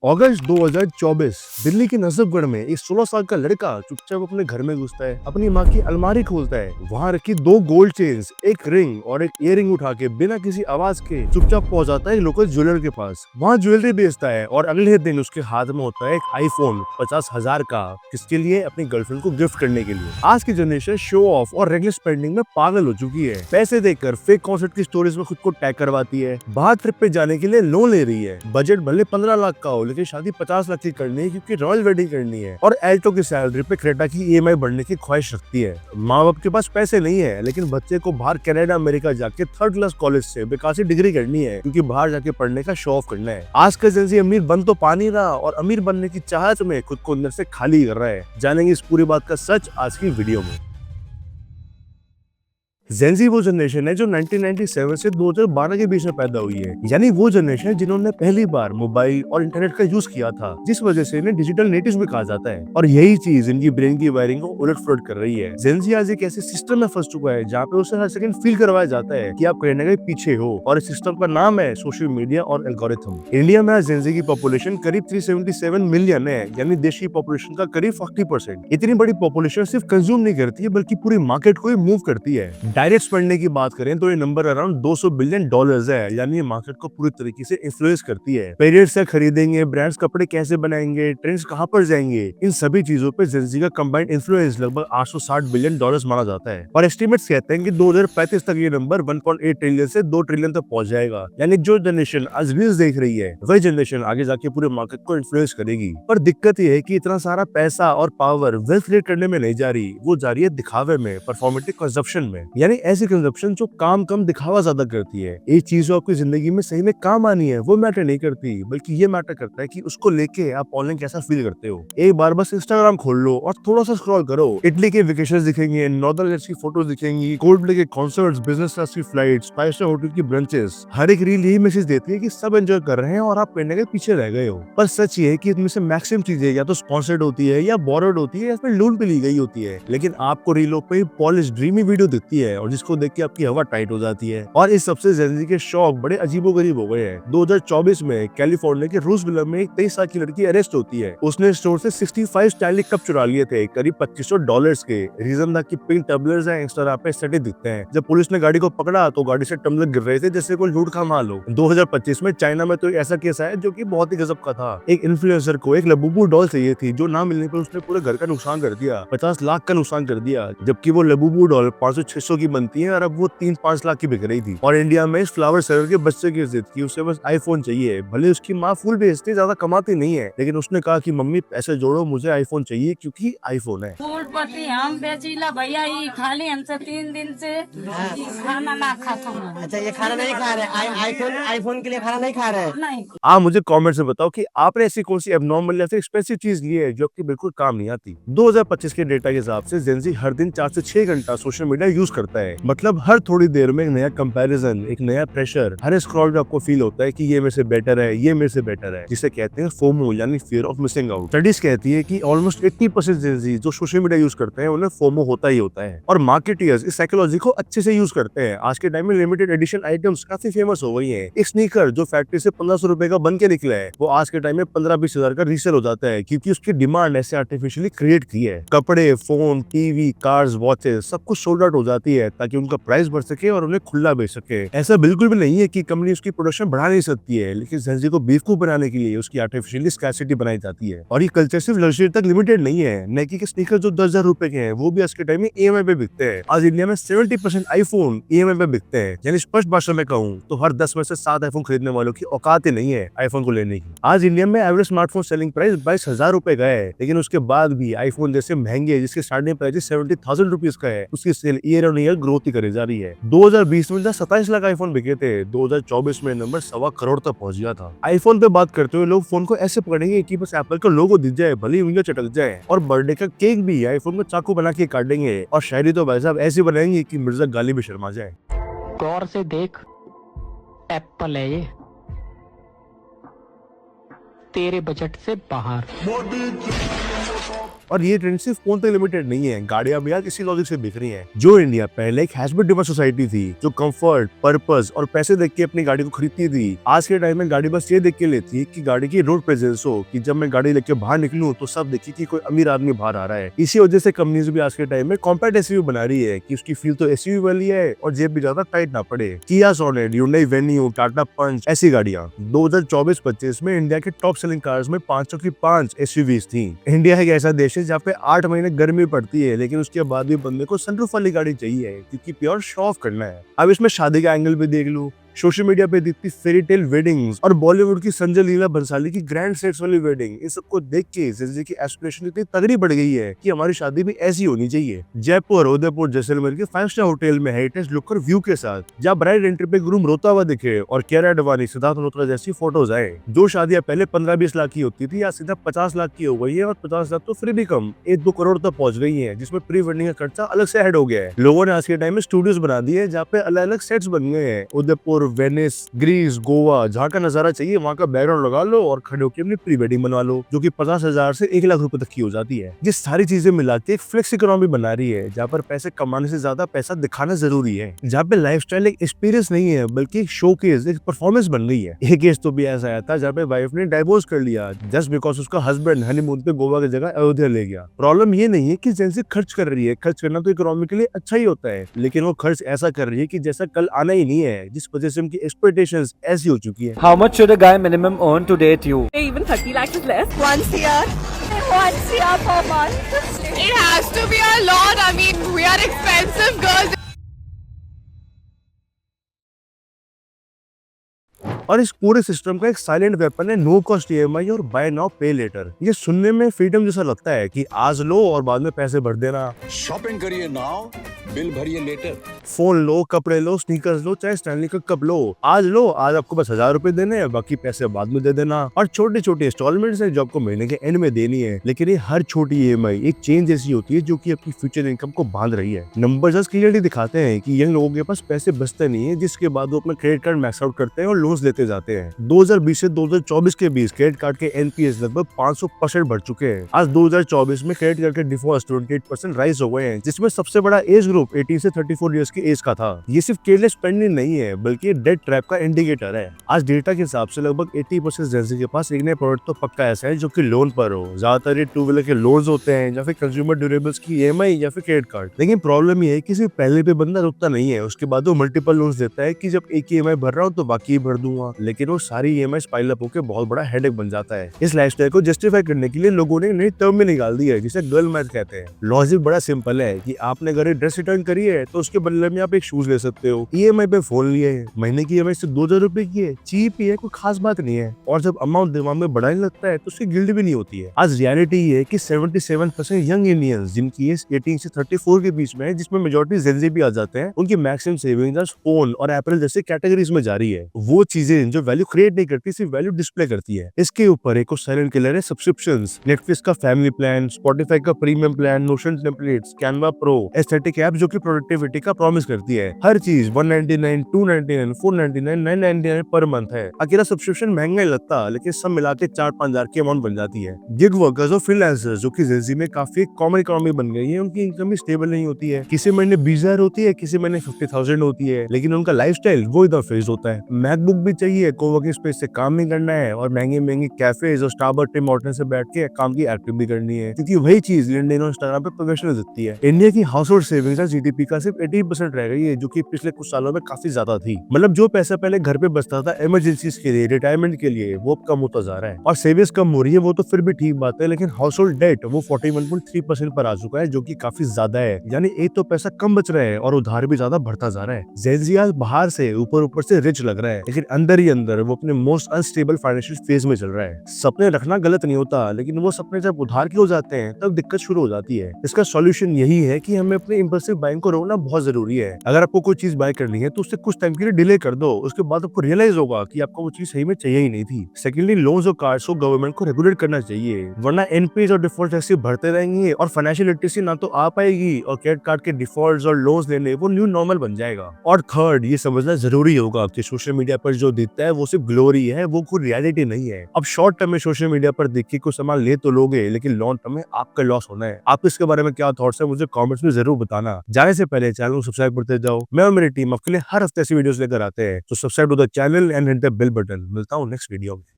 अगस्त 2024 दिल्ली के नजफगढ़ में एक 16 साल का लड़का चुपचाप अपने घर में घुसता है, अपनी माँ की अलमारी खोलता है, वहाँ रखी 2 गोल्ड चेन्स, एक रिंग और एक इयररिंग उठा के बिना किसी आवाज के चुपचाप पहुंच जाता है लोकल ज्वेलर के पास। वहाँ ज्वेलरी बेचता है और अगले दिन उसके हाथ में होता है एक आईफोन 50,000 का, किसके लिए? अपनी गर्लफ्रेंड को गिफ्ट करने के लिए। आज की जनरेशन शो ऑफ और रेगुलर स्पेंडिंग में पागल हो चुकी है। पैसे देकर फेक कॉन्सर्ट की स्टोरीज में खुद को टैग करवाती है, बाहर ट्रिप पे जाने के लिए लोन ले रही है, बजट भले 15 लाख का हो लेकिन शादी 50 लाख की करनी है क्योंकि रॉयल वेडिंग करनी है, और एल्टो की सैलरी पे क्रेटा की ईएमआई बढ़ने की ख्वाहिश रखती है। माँ बाप के पास पैसे नहीं है लेकिन बच्चे को बाहर कनाडा अमेरिका जाके 3rd क्लास कॉलेज से बेकार डिग्री करनी है क्योंकि बाहर जाके पढ़ने का शो ऑफ करना है। आज का जेन ज़ी अमीर बन तो पा नहीं रहा और अमीर बनने की चाहत में खुद को अंदर से खाली कर रहा है। जानेंगे इस पूरी बात का सच आज की वीडियो में। जेन ज़ी वो जनरेशन है जो 1997 से 2012 के बीच में पैदा हुई है, यानी वो जनरेशन जिन्होंने पहली बार मोबाइल और इंटरनेट का यूज किया था, जिस वजह से इन्हें डिजिटल नेटिव्स भी कहा जाता है। और यही चीज इनकी ब्रेन की वायरिंग को उलट-पुलट कर रही है। जेन ज़ी आज एक ऐसे सिस्टम में फंस चुका है जहाँ पे उसे हर सेकंड फील करवाया जाता है कि आप कहीं ना कहीं पीछे हो, और इस सिस्टम का नाम है सोशल मीडिया और एल्गोरिथम। इंडिया में आज जेन ज़ी की पॉपुलेशन करीब 377 मिलियन है, यानी देश की पॉपुलेशन का करीब 40%। इतनी बड़ी पॉपुलेशन सिर्फ कंज्यूम नहीं करती है बल्कि पूरी मार्केट को ही मूव करती है। डायरेक्ट स्पेंडिंग की बात करें तो ये नंबर अराउंड 200 बिलियन डॉलर्स है, यानी ये मार्केट को पूरी तरीके से इन्फ्लुएंस करती है। पेरियड्स क्या खरीदेंगे, ब्रांड्स कपड़े कैसे बनाएंगे, ट्रेंड्स कहां पर जाएंगे, इन सभी चीजों पे जेन ज़ी का कंबाइंड इन्फ्लुएंस लगभग 860 बिलियन डॉलर्स माना जाता है। और एस्टिमेट्स कहते हैं कि 2035 तक ये नंबर 1.8 ट्रिलियन से 2 ट्रिलियन तक पहुंच जाएगा। यानी जो जनरेशन आज रील्स देख रही है वही जनरेशन आगे जाके पूरे मार्केट को इन्फ्लुएंस करेगी। पर दिक्कत ये है कि इतना सारा पैसा और पावर वेल्थ क्रिएट करने में नहीं जा रही, वो जा रही है दिखावे में, परफॉर्मेटिव कंजप्शन में। यानी ऐसी कंजप्शन जो काम कम दिखावा ज्यादा करती है। एक चीज जो आपकी जिंदगी में सही में काम आनी है वो मैटर नहीं करती, बल्कि ये मैटर करता है कि उसको लेके आप ऑनलाइन कैसा फील करते हो। एक बार बस इंस्टाग्राम खोल लो और थोड़ा सा स्क्रॉल करो, इटली के वेकेशंस दिखेंगे, नॉर्दर्न लाइट्स की फोटोज दिखेंगी, कोल्डप्ले के कॉन्सर्ट्स, बिजनेस क्लास की फ्लाइट्स, 5 स्टार होटल की ब्रंचेस। हर एक रील यही मैसेज देती है कि सब एंजॉय कर रहे हैं और आप कहीं ना कहीं पीछे रह गए हो। पर सच ये है कि इनमें से मैक्सिमम चीजें या तो स्पॉन्सर्ड होती है या बोरोड होती है या फिर लोन पे ली गई होती है, लेकिन आपको रीलों पे पॉलिश ड्रीमी वीडियो दिखती है और जिसको देख के आपकी हवा टाइट हो जाती है। और इस सबसे जेन ज़ी के शौक बड़े अजीबोगरीब हो गए हैं। 2024 में कैलिफोर्निया के रूजविले में एक 23 साल की लड़की अरेस्ट होती है। उसने स्टोर से 65 स्टाइलिश कप चुरा लिए थे करीब $2500 के। रीजन था कि पिंक टम्बलर्स हैं, इंस्टाग्राम पे एस्थेटिक दिखते हैं। जब पुलिस ने गाड़ी को पकड़ा तो गाड़ी से टम्बलर गिर रहे थे जैसे कोई लूट का माल हो। 2025 में चाइना में तो एक ऐसा केस आया जो कि बहुत ही गजब का था। एक इन्फ्लुएंसर को एक लबूबू डॉल चाहिए थी जो ना मिलने पर उसने पूरे घर का नुकसान कर दिया, 50 लाख का नुकसान कर दिया, जबकि वो लबूबू डॉल 500-600 की बनती है और अब वो 3-5 लाख की बिक रही थी। और इंडिया में इस फ्लावर सेलर के बच्चे की जिद की, उसे बस आईफोन चाहिए। भले उसकी माँ फूल बेचती, ज्यादा कमाती नहीं है, लेकिन उसने कहा कि मम्मी पैसे जोड़ो, मुझे आईफोन चाहिए क्योंकि आईफोन है। फूलपति हम बेचीला भैया, ये खाली हमसे 3 दिन से खाना ना खाता हूँ। अच्छा, ये खाना नहीं खा रहे? आईफोन के लिए खाना नहीं खा रहे? नहीं। आप मुझे कमेंट में बताओ कि आपने ऐसी कौन सी एबनॉर्मल या फिर एक्सपेंसिव चीज ली है जो आपकी बिल्कुल काम नहीं आती। 2025 के डेटा के हिसाब से जेन ज़ी हर दिन 4 से 6 घंटा सोशल मीडिया यूज करता है। मतलब हर थोड़ी देर में एक नया कंपैरिजन, एक नया प्रेशर, हर स्क्रॉल पे आपको फील होता है कि ये मेरे से बेटर है, ये मेरे से बेटर है, जिसे कहते हैं फोमो यानी fear of missing out. Studies कहती है कि ऑलमोस्ट 80% जेन ज़ी जो सोशल मीडिया यूज करते हैं उन्हें फोमो होता ही होता है। और मार्केटियर्स इस साइकोलॉजी को अच्छे से यूज करते हैं। आज के टाइम में लिमिटेड एडिशन आइटम्स काफी फेमस हो गई है। एक स्नीकर जो फैक्ट्री से 1500 रुपए का बन के निकला है वो आज के टाइम में 15-20 हजार का रीसेल हो जाता है, क्योंकि उसकी डिमांड ऐसे आर्टिफिशियली क्रिएट की है। कपड़े, फोन, टीवी, कार्स, वॉचेस सब कुछ सोल्ड आउट हो जाती है ताकि उनका प्राइस बढ़ सके और उन्हें खुला बेच सके। ऐसा बिल्कुल भी नहीं है कि कंपनी उसकी प्रोडक्शन बढ़ा नहीं सकती है, लेकिन जेन ज़ी को बेवकूफ बनाने के लिए उसकी आर्टिफिशियली स्कैरसिटी बनाई जाती है। और ये कल्चर सिर्फ लग्जरी तक लिमिटेड नहीं है। नाइकी के स्नीकर जो 10,000 रुपए के हैं वो भी आज के टाइम में ईएमआई पे बिकते हैं। आज इंडिया में 70% आईफोन ईएमआई पे बिकते हैं। यानी स्पष्ट भाषा में कहूँ तो हर 10 में से 7 आईफोन खरीदने वालों की औकात ही नहीं है आईफोन को लेने की। आज इंडिया में एवरेज स्मार्टफोन सेलिंग प्राइस 22,000 रुपए का है, लेकिन उसके बाद भी आईफोन जैसे महंगे जिसके स्टार्टिंग प्राइस 70,000 रुपीज का है, उसकी sale year on year growth ही करे जा रही है। 2020 में 27 लाख आईफोन बिके थे, 2024 में नंबर 1.25 करोड़ तक पहुंच गया था। आईफोन पे बात करते हुए लोग फोन को ऐसे पकड़ेंगे कि बस एप्पल का लोगो दिख जाए, भले ही उंगलियां चटक जाए। और बर्थडे का केक भी आईफोन को चाकू बना के काट देंगे, और शायरी तो भाई साहब ऐसी बनाएंगे कि मिर्जा गाली भी शर्मा जाए। गौर से देख, एप्पल है ये। तेरे बजट से बाहर। और ये ट्रेंड सिर्फ फोन तक लिमिटेड नहीं है, गाड़ियां भी यार इसी लॉजिक से बिक रही हैं। जो इंडिया पहले एक हैचबैक ड्रिवन सोसाइटी थी, जो कंफर्ट, पर्पस और पैसे देख के अपनी गाड़ी को खरीदती थी, आज के टाइम में गाड़ी बस ये देख के लेती है कि गाड़ी की रोड प्रेजेंस हो, कि जब मैं गाड़ी लेके बाहर निकलूं तो सब देखिए कि कोई अमीर आदमी बाहर आ रहा है। इसी वजह से कंपनीज भी आज के टाइम में कॉम्पैक्ट एसयूवी बना रही है कि उसकी फील तो एसयूवी वाली है और जेब भी ज्यादा टाइट ना पड़े। किया सोनेट, hyundai वेन्यू, टाटा पंच, ऐसी गाड़ियां 2024-25 में इंडिया के टॉप सेलिंग कार्स में 500 की 5 एसयूवीज थी। इंडिया एक ऐसा देश है जहाँ पे 8 महीने गर्मी पड़ती है, लेकिन उसके बाद भी बंदे को सनरूफ वाली गाड़ी चाहिए क्योंकि प्योर शो ऑफ करना है। अब इसमें शादी का एंगल भी देख लो, सोशल मीडिया पे दिखती फेरी टेल वेडिंग्स और बॉलीवुड की संजय लीला भंसाली की ग्रैंड सेट्स वाली वेडिंग, इन सबको देख के जिंदगी की एस्पिरेशन इतनी तगड़ी बढ़ गई है कि हमारी शादी भी ऐसी होनी चाहिए। जयपुर, उदयपुर, जैसलमेर के 5 स्टार होटल में हेरिटेज लुक और व्यू के साथ, जहाँ ब्राइड एंट्री पे ग्रूम रोता हुआ दिखे और कियारा अडवाणी, सिद्धार्थ मल्होत्रा जैसी फोटोज आए। जो शादियां पहले 15-20 लाख की होती थी, आज सीधा 50 लाख की हो गई है और 50 लाख तो फिर भी कम 1-2 करोड़ तक पहुंच गई है, जिसमें प्री वेडिंग का खर्चा अलग से ऐड हो गया है। लोगों ने आज के टाइम में स्टूडियोज बना दिए हैं जहाँ पे अलग अलग सेट्स बन गए हैं। उदयपुर, वेनिस, ग्रीस, गोवा, जहाँ का नजारा चाहिए वहाँ का बैकग्राउंड लगा लो और खड़े होकर अपनी प्री वेडिंग बनवा लो, जो कि 50,000 से 1 लाख रुपए तक की हो जाती है। ये सारी चीजें मिला के एक फ्लेक्स इकोनॉमी बना रही है, जहाँ पर पैसे कमाने से ज्यादा पैसा दिखाना जरूरी है, जहाँ पे लाइफस्टाइल एक एक्सपीरियंस नहीं है बल्कि एक शोकेस, एक परफॉर्मेंस बन गई है। एक केस तो भी ऐसा आया था जहाँ पे वाइफ ने डाइवोर्स कर लिया जस्ट बिकॉज उसका हस्बैंड हनीमून पे गोवा की जगह अयोध्या ले गया। प्रॉब्लम ये नहीं है कि जैसे खर्च कर रही है, खर्च करना तो इकोनॉमी के लिए अच्छा ही होता है, लेकिन वो खर्च ऐसा कर रही है कि जैसा कल आना ही नहीं है, जिस वजह से उनकी एक्सपेक्टेशंस ऐसी हो चुकी है। How much should a guy minimum earn to date you? Even 30 lakhs is less. 1 CR. 1 CR per month. It has to be a lot. I mean, we are expensive girls. और इस पूरे system का एक silent weapon है no cost EMI और bye now पे letter. ये सुनने में फ्रीडम जैसा लगता है कि आज लो और बाद में पैसे भर देना, शॉपिंग करिए नाउ, बिल भरिए लेटर। फोन लो, कपड़े लो, स्नीकर्स लो, चाहे स्टैनली का कप लो, आज लो, आज आपको बस 1000 रुपए देने हैं, बाकी पैसे बाद में दे देना। और छोटे छोटे इंस्टॉलमेंट्स है जो आपको महीने के एंड में देनी है, लेकिन ये हर छोटी ईएमआई एक चेन जैसी होती है जो कि आपकी फ्यूचर इनकम को बांध रही है। नंबर्स क्लियरली दिखाते हैं कि यंग लोगों के पास पैसे बचते नहीं है, जिसके बाद वो अपना क्रेडिट कार्ड मैक्स आउट करते हैं और लोन्स लेते जाते हैं। 2020 से 2024 के बीच क्रेडिट कार्ड के एनपीएस लगभग 500% बढ़ चुके हैं। आज 2024 में क्रेडिट कार्ड के डिफॉल्ट 28% राइज हो गए हैं, जिसमें सबसे बड़ा एज ग्रुप 18 से 34 इयर्स की एज का था। ये सिर्फ केयरलेस स्पेंडिंग नहीं है बल्कि डेट ट्रैप का इंडिकेटर है। आज डेटा के हिसाब से लगभग 80% जेंजी के पास एक नया प्रोडक्ट तो पक्का ऐसा है जो कि लोन पर हो। ज्यादातर ये 2 व्हीलर के लोन्स होते हैं या फिर कंज्यूमर ड्यूरेबल्स की ईएमआई या फिर क्रेडिट कार्ड। लेकिन प्रॉब्लम ये है कि सिर्फ पहले पे बंदा रुकता नहीं है, उसके बाद वो मल्टीपल लोन्स देता है कि जब एक ईएमआई भर रहा हूँ तो बाकी भर दूंगा, लेकिन वो सारी ईएमआई पाइल अप होकर बहुत बड़ा हेडेक बन जाता है। इस लाइफस्टाइल को जस्टिफाई करने के लिए लोगों ने नई टर्म में निकाल दी है जिसे गर्ल मैथ कहते हैं। लॉजिक बड़ा सिंपल है कि आपने अगर ड्रेस रिटर्न करी है तो उसके बदले में आप एक शूज ले सकते हो। ईएमआई पे फोन लिए है, महीने की ईएमआई से 2000 रुपए की है, चीप ही है, कोई खास बात नहीं है। और जब अमाउंट दिमाग में बढ़ाने लगता है तो उसकी गिल्ट भी नहीं होती है। आज रियलिटी ये है कि 77% यंग इंडियंस जिनकी एज 18 से 34 के बीच में है, जिसमें मेजॉरिटी जेनजी भी आ जाते हैं, उनकी मैक्सिमम सेविंग्स फोन और एपल जैसे कैटेगरीज में जा रही है। वो चीजें जो वैल्यू क्रिएट नहीं करती, सिर्फ वैल्यू डिस्प्ले करती है। इसके ऊपर एक साइलेंट किलर है सब्सक्रिप्शंस। नेटफ्लिक्स का फैमिली प्लान, स्पॉटिफाई का premium plan, notion templates, Canva pro, aesthetic app जो कि प्रोडक्टिविटी का प्रॉमिस करती है। हर चीज 199, 299, 499, 999 पर मंथ है। अकेला सब्सक्रिप्शन महंगा ही लगता, लेकिन सब मिला के 4-5 हजार की अमाउंट बन जाती है। गिग वर्कर्स और फ्रीलांसर्स जो कि ज़िंदगी में काफी कॉमन इकोनॉमी बन गई है, उनकी इनकम भी स्टेबल नहीं होती है। किसी महीने 20,000 होती है, किसी महीने 50,000 होती है, लेकिन उनका लाइफस्टाइल वो एकदम फिक्स्ड होता है। मैकबुक भी चाहिए, कोवर्किंग स्पेस से काम नहीं करना है और महंगी कैफेज और स्टारबक्स, टिम हॉर्टन से बैठ के काम की एक्टिव भी करनी है, क्योंकि वही चीज लिंक्डइन और इंस्टाग्राम पे प्रोफेशनल दिखती है। इंडिया की हाउस होल्ड सेविंग्स जीडीपी का सिर्फ 18% रह गई है, जो कि पिछले कुछ सालों में काफी ज्यादा थी। मतलब जो पैसा पहले घर पे बचता था इमरजेंसीज के लिए, रिटायरमेंट के लिए, वो कम होता जा रहा है। और सेविंग्स कम हो रही है वो तो फिर भी ठीक बात है, लेकिन हाउस होल्ड डेट वो 41.3% पर आ चुका है, जो कि काफी ज्यादा है। यानी एक तो पैसा कम बच रहा है और उधार भी ज्यादा बढ़ता जा रहा है। जेनजी बाहर से ऊपर से रिच लग रहा है, लेकिन अंदर ही अंदर वो अपने मोस्ट अनस्टेबल फाइनेंशियल फेज में चल रहा है। सपने रखना गलत नहीं होता, लेकिन वो सपने जब उधार के हो जाते हैं तब दिक्कत शुरू हो जाती है। इसका सॉल्यूशन यही है कि हमें अपने इंपल्सिव बाइंग को रोकना बहुत जरूरी जरूरी है। अगर आपको कोई चीज बाय करनी है तो उससे कुछ टाइम के लिए डिले कर दो, उसके बाद आपको रियलाइज होगा कि आपको वो चीज सही में चाहिए ही नहीं थी। सेकेंडली, लोन्स और कार्ड्स को गवर्नमेंट को रेगुलेट करना चाहिए, वरना एनपीएस और डिफॉल्ट टैक्स बढ़ते रहेंगे और फाइनेंशियल लिटरेसी ना तो आ पाएगी और क्रेडिट कार्ड के डिफॉल्ट्स और लोन्स लेने वो न्यू नॉर्मल बन जाएगा। और थर्ड, ये समझना जरूरी होगा कि सोशल मीडिया पर जो दिखता है वो सिर्फ ग्लोरी है, वो कोई रियलिटी नहीं है। अब शॉर्ट टर्म में सोशल मीडिया पर देख के कुछ सामान ले तो लोगे, लेकिन लॉन्ग टर्म में आपका लॉस होना है। आप इसके बारे में क्या थॉट्स है मुझे कमेंट्स में जरूर बताना। जाने से पहले चैनल को सब्सक्राइब करते जाओ। मैं और मेरी टीम आपके लिए हर हफ्ते ऐसी वीडियोस लेकर आते हैं, तो subscribe to the channel and hit the bell button. मिलता हूँ नेक्स्ट वीडियो में।